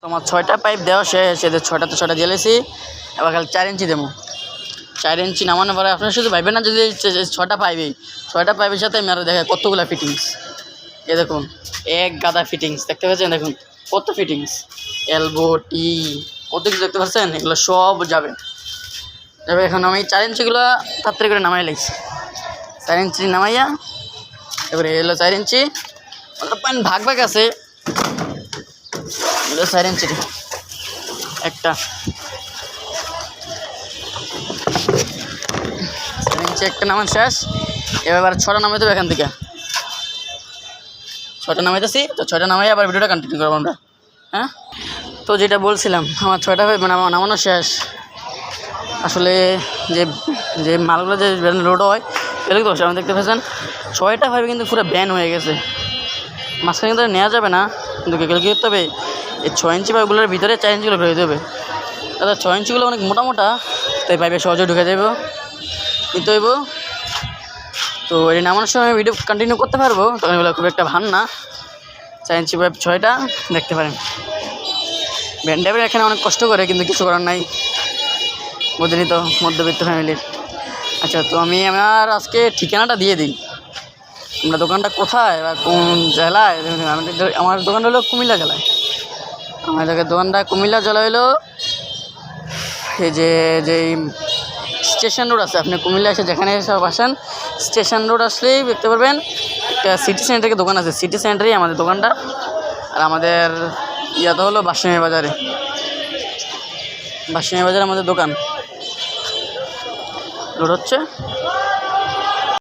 তোমার 6টা পাইপ দেওয়া শেষ, এদের 6টাতে 6টা জ্বেলেছি। এবার খালি 4 ইঞ্চি দেবো। 4 ইঞ্চি নামানোর পরে আপনারা শুধু ভাববেন না যদি 6টা পাইপেই, 6টা পাইপের সাথে আমি আরও দেখা কতগুলো ফিটিংস। এ দেখুন এক গাদা ফিটিংস দেখতে পাচ্ছেন, দেখুন কত ফিটিংস, এলবো টি কত কিছু দেখতে পাচ্ছেন, এগুলো সব যাবে। তবে এখন আমি 4 ইঞ্চিগুলো তাড়াতাড়ি করে নামাই লাগছি। 4 ইঞ্চি নামাইয়া এবারে এলো 4 ইঞ্চি, পানি ভাগ ভাগ আছে, 4 ইঞ্চি একটা, 4 ইঞ্চি একটা নামান শেষ। এবার 6টা নামাই দেবো এখান থেকে, 6টা নামাইতেছি। তো 6টা নামাই আবার ভিডিওটা কন্টিনিউ করবো আমরা। হ্যাঁ, তো যেটা বলছিলাম আমার 6টা পাইপ নামানো শেষ। আসলে যে যে মালগুলো যে লোড হয় এগুলো তো আমি দেখতে পাচ্ছেন 6টা পাইপ কিন্তু পুরো ব্যান হয়ে গেছে। মাঝখানে কিন্তু নেওয়া যাবে না, কিন্তু এগুলো কী করতে হবে, এই 6 ইঞ্চি পাইপগুলোর ভিতরে 4 ইঞ্চিগুলো বেরোতে হবে। দাদা 6 ইঞ্চিগুলো অনেক মোটা মোটা, তাই পাইপে সহজে ঢুকে যাইব নিতে হইব। তো এই নামানোর সময় ভিডিও কন্টিনিউ করতে পারবো, তখন এগুলো খুব একটা ভান না। 4 ইঞ্চি পাইপ 6টা দেখতে পারেন। ভ্যান ড্রাইভার এখানে অনেক কষ্ট করে, কিন্তু কিছু করার নাই, বুঝলি তো, মধ্যবিত্ত ফ্যামিলির। আচ্ছা, তো আমি আমার আজকে ঠিকানাটা দিয়ে দিই। আমরা দোকানটা কোথায় বা কোন জেলায়, আমার দোকানটা হলো কুমিল্লা জেলায়। আমাদের দোকানটা কুমিল্লা জেলা হলো এই যেই স্টেশন রোড আছে, আপনি কুমিল্লা এসে যেখানে সব আসেন স্টেশন রোড আসলেই দেখতে পারবেন একটা সিটি সেন্টারের দোকান আছে। সিটি সেন্টারেই আমাদের দোকানটা। আর আমাদের ইয়াতে হলো বাঁশিমারি বাজারে, বাঁশিমারি বাজারে আমাদের দোকান। রোড হচ্ছে